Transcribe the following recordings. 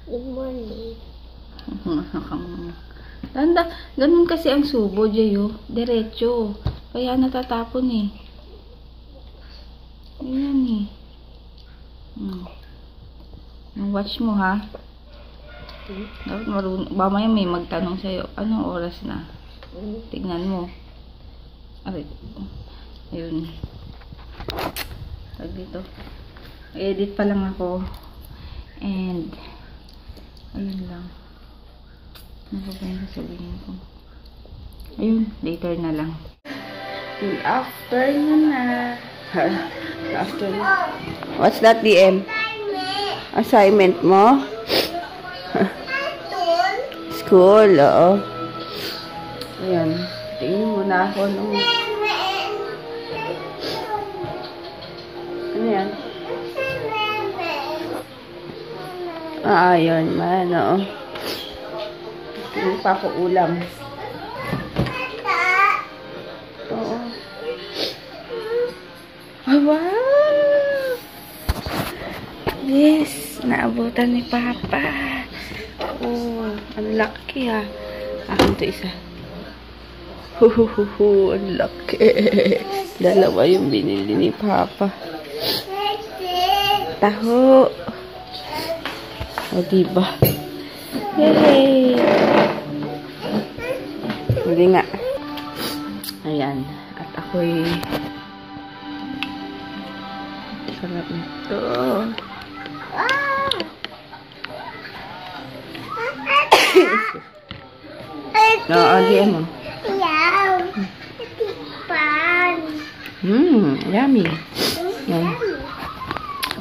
Good morning. Ganun kasi ang subo, Jayo. Diretso. Kaya natatapon eh. Ayan eh. Watch mo ha. Dapat marunong. Mamaya may magtanong sa'yo. Anong oras na? Tignan mo. Aray. Ayun. Tag dito. Edit pa lang ako. And ayun lang. Ano ba yung sasabihin ko? Ayun, later na lang. Till afternoon na. Afternoon. What's that, DM? Assignment mo? School, oo. Ayan. Tingin mo na ako nung... Ano yan? Ayun man, oo. Hindi pa ako ulam. Oo. Wow! Yes! Naabutan ni Papa. Oh, ang laki ha. Akin to isa. Ang laki. Dalawa yung binili ni Papa. Taho. O, diba? Yay! Hindi nga. Ayan. At ako'y sarap nito. Oo, diyan mo. Yummy. Yan.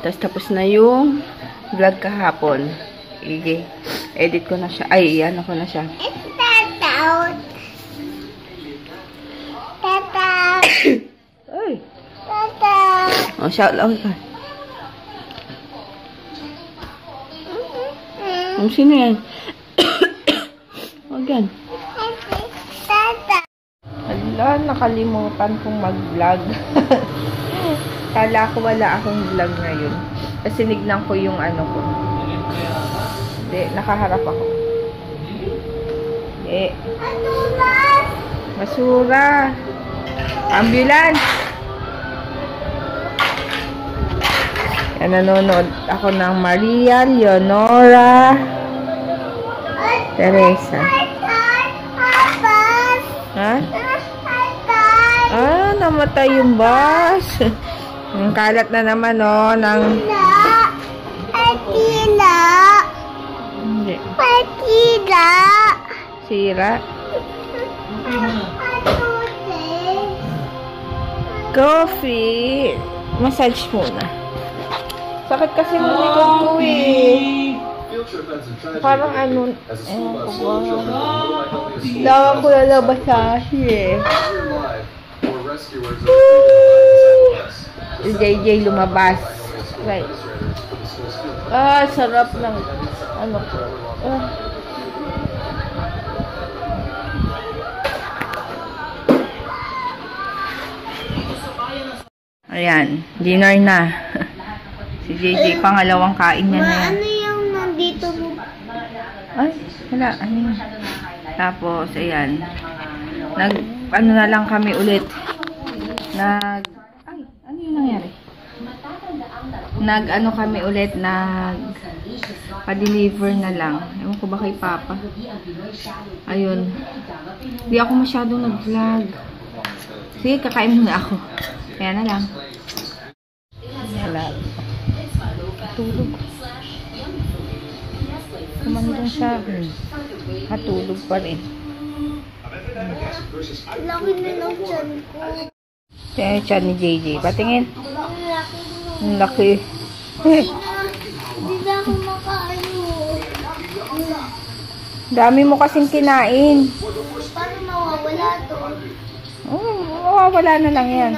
Tapos na yung vlog kahapon. Edit ko na siya. Ay, ano ko na siya. Ay. Oh, shout out ka. Sino yan? Huwag yan. Hala, nakalimutan kong mag-vlog. Kala ko wala akong vlog ngayon. Kasi nignan ko yung ano ko. Hindi, nakaharap ako. Hindi. Basura. Ambulance. Yan, nanonood ako ng Maria, Leonora, Teresa. Ha? Ah, namatay yung bus. Ang kalat na naman, oh, ng... Hindi. Sira. Coffee. Massage muna. Sakit kasi ng likod ko eh. Parang ano, lawa ko lalabas sa eh. Si JJ lumabas. Right. Ah, sarap ng ano ko. Ayan, dinner na. Si JJ, pangalawang kain niya na yan. Ano yung nandito mo? Ay, wala. Ano yun? Tapos, ayan. Ano na lang kami ulit. Ay, ano yung nangyari? Ano kami ulit, pa-deliver na lang. Ewan ko ba kay Papa? Ayun. Hindi ako masyadong nag-vlog. Sige, kakain muna ako. Kaya na lang. Wala. Tulog. Kumandong siya. Matulog pa rin. Laki na lang dyan ko. Kaya siya ni JJ. Patingin. Ang laki. Hindi na ako makaano. Dami mo kasing kinain. Paano mawawala to? Mawawala na lang yan.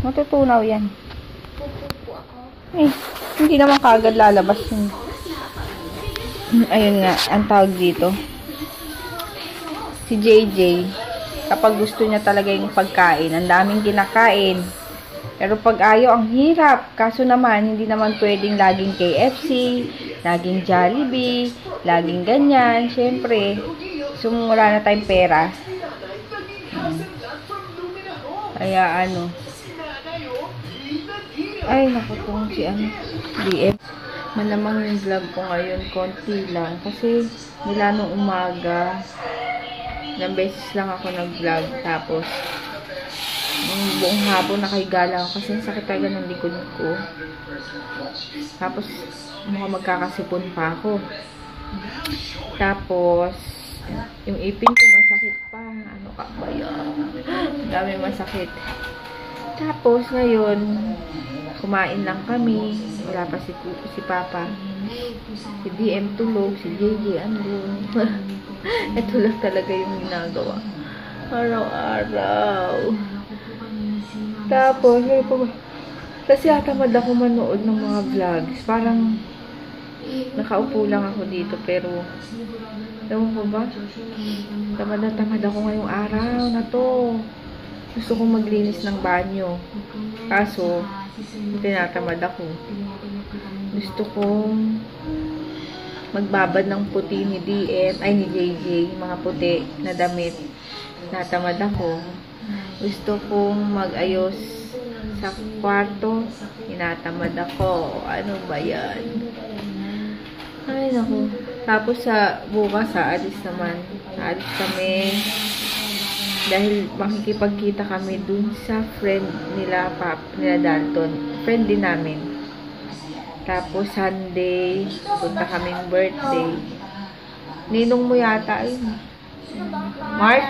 Matutunaw yan. Pupupo ako. Eh, hindi naman kagad lalabas yun. Ayun nga, ang tawag dito. Si JJ, kapag gusto niya talaga yung pagkain, ang daming kinakain. Pero pag ayaw, ang hirap. Kaso naman, hindi naman pwedeng laging KFC, laging Jollibee, laging ganyan. Siyempre, wala na tayong pera. Kaya ano. Ay, naku, kung si DM. Malamang yung vlog ko ngayon, konti lang. Kasi, mula nung umaga, ilang beses lang ako nag-vlog. Tapos, yung buong hapon nakahiga lang ako kasi sakit talaga ng likod ko. Tapos, mukhang magkakasipon pa ako. Tapos, yung ipin ko masakit pa. Ano ka ba yun? Dami masakit. Tapos, ngayon, kumain lang kami. Wala pa si Papa. Si DM tulog. Si JJ andun. Ito lang talaga yung ginagawa. Araw-araw. Tapos, kasi tamad ako manood ng mga vlogs. Parang, nakaupo lang ako dito. Pero, ewan ko ba? Tamad ako ngayong araw na to. Gusto kong maglinis ng banyo. Kaso, tinatamad ako. Gusto kong magbabad ng puti ni DM, ay ni JJ, mga puti na damit. Natamad ako. Gusto kong mag-ayos sa kwarto. Tinatamad ako. Ano ba yan? Ay, naku. Tapos sa bukas, aalis naman. Aalis kami. Dahil makikipagkita kami dun sa friend nila, nila Dalton. Friend din namin. Tapos Sunday, punta kaming birthday. Ninong mo yata yun. Mark?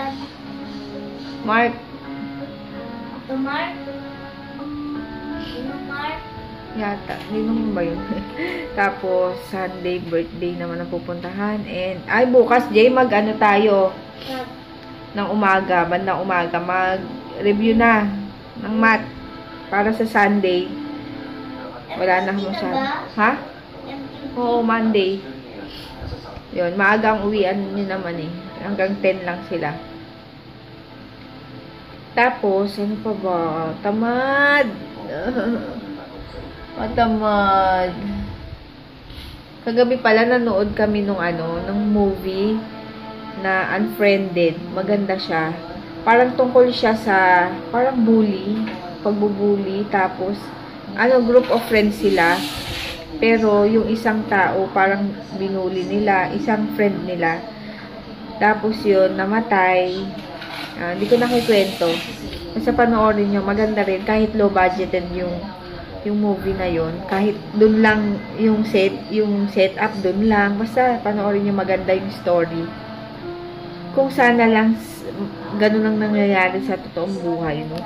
Mark? Mark? Yata. Ninong mo ba yun? Tapos Sunday, birthday naman ang pupuntahan. And, ay bukas, Jay, mag-ano tayo? Ng umaga, bandang umaga, mag-review na ng math para sa Sunday. Wala na masyado. Ha? Oo, Monday. Yun, maaga ang uwian nyo naman eh. Hanggang 10 lang sila. Tapos, ano pa ba? Tamad. Matamad. Kagabi pala nanood kami nung movie na Unfriended. Maganda siya. Parang tungkol siya sa, parang bully. Pagbubully. Tapos, group of friends sila. Pero, yung isang tao, parang binuli nila. Isang friend nila. Tapos yun, namatay. Hindi ko nakikwento. Basta panoorin nyo, maganda rin. Kahit low budgeted yung movie na yun. Kahit dun lang yung setup dun lang. Basta panoorin nyo, maganda yung story. Kung sana lang ganun ang nangyayari sa totoong buhay, no?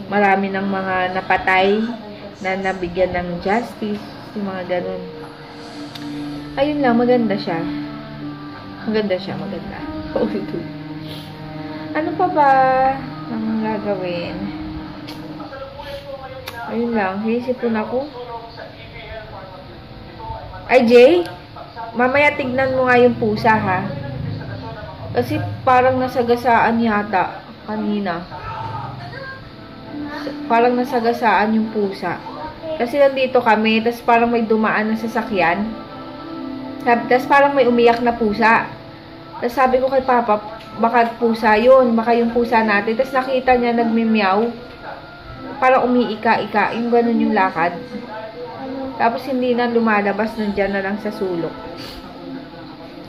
Marami ng mga napatay na nabigyan ng justice, yung mga ganun. Ayun lang, maganda siya. Maganda. Ano pa ba ang gagawin? Ayun lang, hinisipon ako. Ay, Jay, mamaya tignan mo nga yung pusa, ha? Kasi parang nasagasaan yata kanina. Parang nasagasaan yung pusa. Kasi nandito kami, tapos parang may dumaan na sasakyan. Tapos parang may umiyak na pusa. Tapos sabi ko kay Papa, baka pusa yun, baka yung pusa natin. Tapos nakita niya nagmimiyaw. Parang umiika-ika, yung ganun yung lakad. Tapos hindi na lumalabas, nandiyan na lang sa sulok.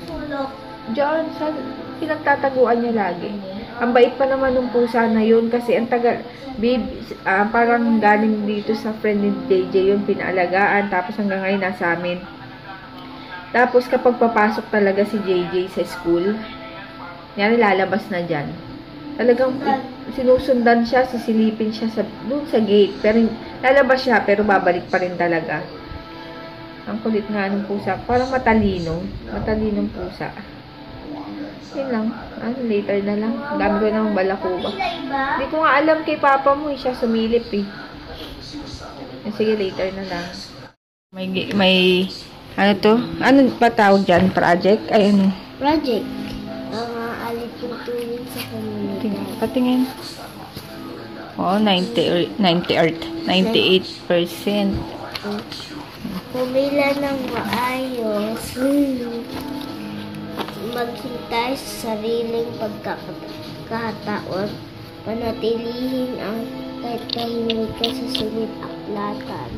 Sulok? Diyan, pinagtataguan niya lagi. Ang bait pa naman ng pusa na yun kasi ang tagal, parang galing dito sa friend ni DJ yun, pinaalagaan, tapos hanggang ngayon nasa amin. Tapos kapag papasok talaga si JJ sa school, yan, lalabas na dyan. Talagang sinusundan siya, sisilipin siya doon sa gate. Pero lalabas siya, pero babalik pa rin talaga. Ang kulit nga ng pusa. Parang matalino. Matalinong pusa. Yun lang. Later na lang. Dami ko naman balakuba. Hindi ko nga alam kay Papa mo. Siya sumilip eh. Sige, later na lang. May ano to? Ano pa tawag dyan? Project? Ay, ano? Project. Alit yung tuwing sa community. Patingin. Oo, 90 Earth. 98%. Pumila ng maayos. Maghintay sa sariling pagkakataon. Panatilihin ang kahit tahimik ka sa sulit aklatan.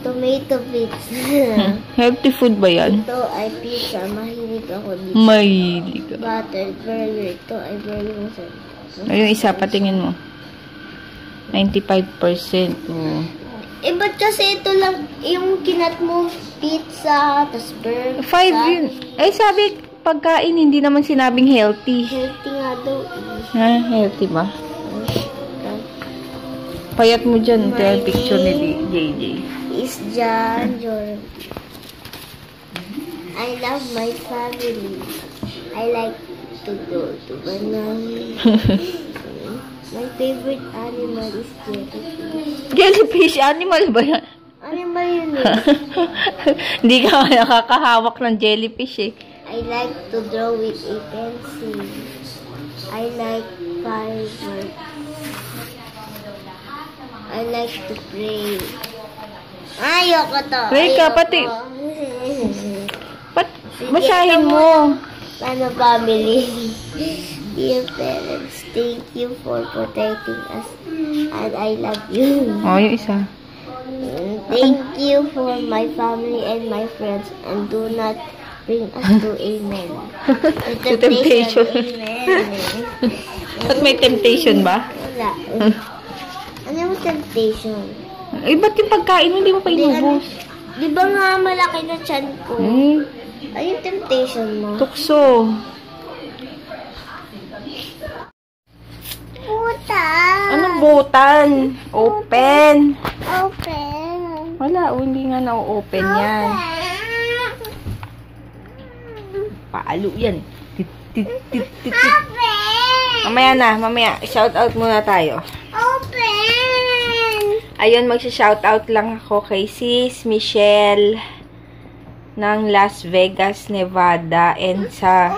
Tomato pizza. Healthy food ba yan? Ito ay pizza. Mahilig ako dito. Mahilig ka. Buttered burger. Ito ay burger. Yung isa, patingin mo. 95%. Oh. Eh, ba't kasi ito lang yung kinat mo? Pizza, tas burger. 5 yun. Eh, sabi, pagkain, hindi naman sinabing healthy. Healthy nga daw. Ha? Healthy ba? Payat mo dyan. Ito yung picture ni JJ. Is John Jordan. I love my family. I like to go to banana. My favorite animal is jellyfish. Jellyfish? Animal ba yan? Animal yun eh. Hindi ka nakakahawak ng jellyfish eh. I like to draw with a pencil. I like fireworks. I like to pray. Ayoko to. Pray ka, Ayoko. pati. Basahin mo. Ano family? Dear parents, thank you for protecting us. And I love you. Oh, yung isa. Thank you for my family and my friends. And do not bring us to amen. To temptation. Amen. Ba't may temptation ba? Wala. Ano yung temptation? Eh, ba't yung pagkain mo, hindi mo pa inubos? Di ba nga malaki na tiyan ko? Eh, Ano yung temptation mo? tukso. Butan! Anong butan? Open. Open! Wala, hindi nga na-open yan. Paalo yan. Tit, tit, tit, tit, tit. Open! Mamaya na, mamaya. Shout out muna tayo. Open! Ayun, magsha-shoutout lang ako kay Sis Michelle ng Las Vegas, Nevada, and sa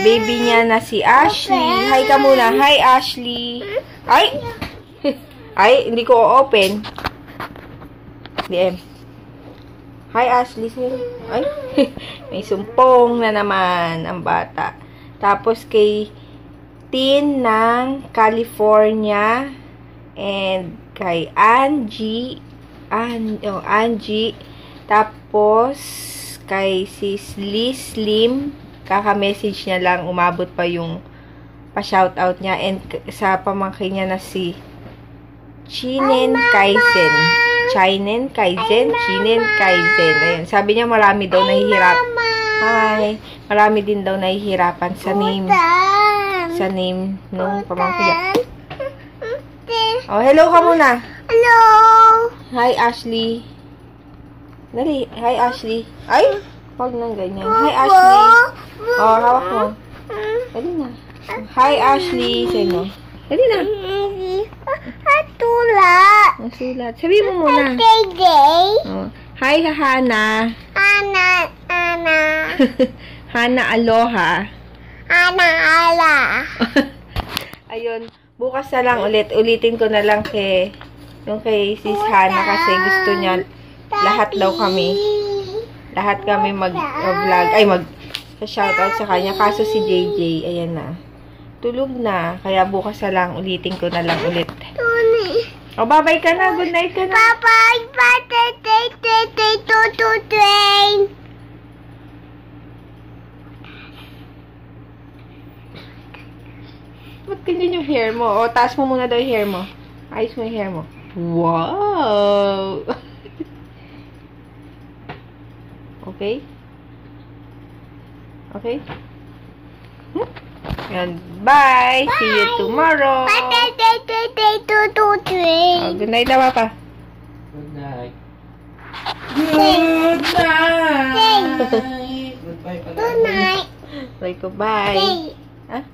baby niya na si Ashley. Hi ka muna. Hi, Ashley. Ay! Ay, hindi ko open. DM. Hi, Ashley. Ay, may sumpong na naman ang bata. Tapos kay Tin ng California, and kay Angie, Angie, tapos kay sis Liz Slim, kaka-message niya lang, umabot pa yung pa-shoutout niya, and sa pamangkin niya na si Chinen Kaizen. Chinen Kaizen. Ayun, sabi niya marami daw nahihirap. Hi, marami din daw nahihirapan sa name. Sa name nung pamangkin niya. Oh, hello ka muna. Hello! Hi, Ashley. Dali. Hi, Ashley. Ay! Huwag nang ganyan. Hi, Ashley. Oh, hawak mo. Dali na. Hi, Ashley. Say mo. Dali na. Hatula! Ang sulat. Sabi mo muna. Day. Oh. Hi, Hana. Ana. Hana, aloha. Ana, ala. Ayun. Bukas na lang ulit. Ulitin ko na lang yung kay Sis Hana kasi gusto niya lahat daw kami. Lahat kami mag-vlog. Ay, mag-shoutout sa kanya. Kaso si JJ, ayan na. Tulog na. Kaya bukas na lang. Ulitin ko na lang ulit. O, bye-bye ka na. Good night ka na. Bye-bye. Train. Ba't ganyan yung hair mo? O, taas mo muna daw yung hair mo. Ayos mo yung hair mo. Wow! Okay? Okay? And bye! See you tomorrow! Train. Oh, good night na, Papa. Good night. Good night. Goodbye pala. Good night. Bye ko, bye. Day. Ah?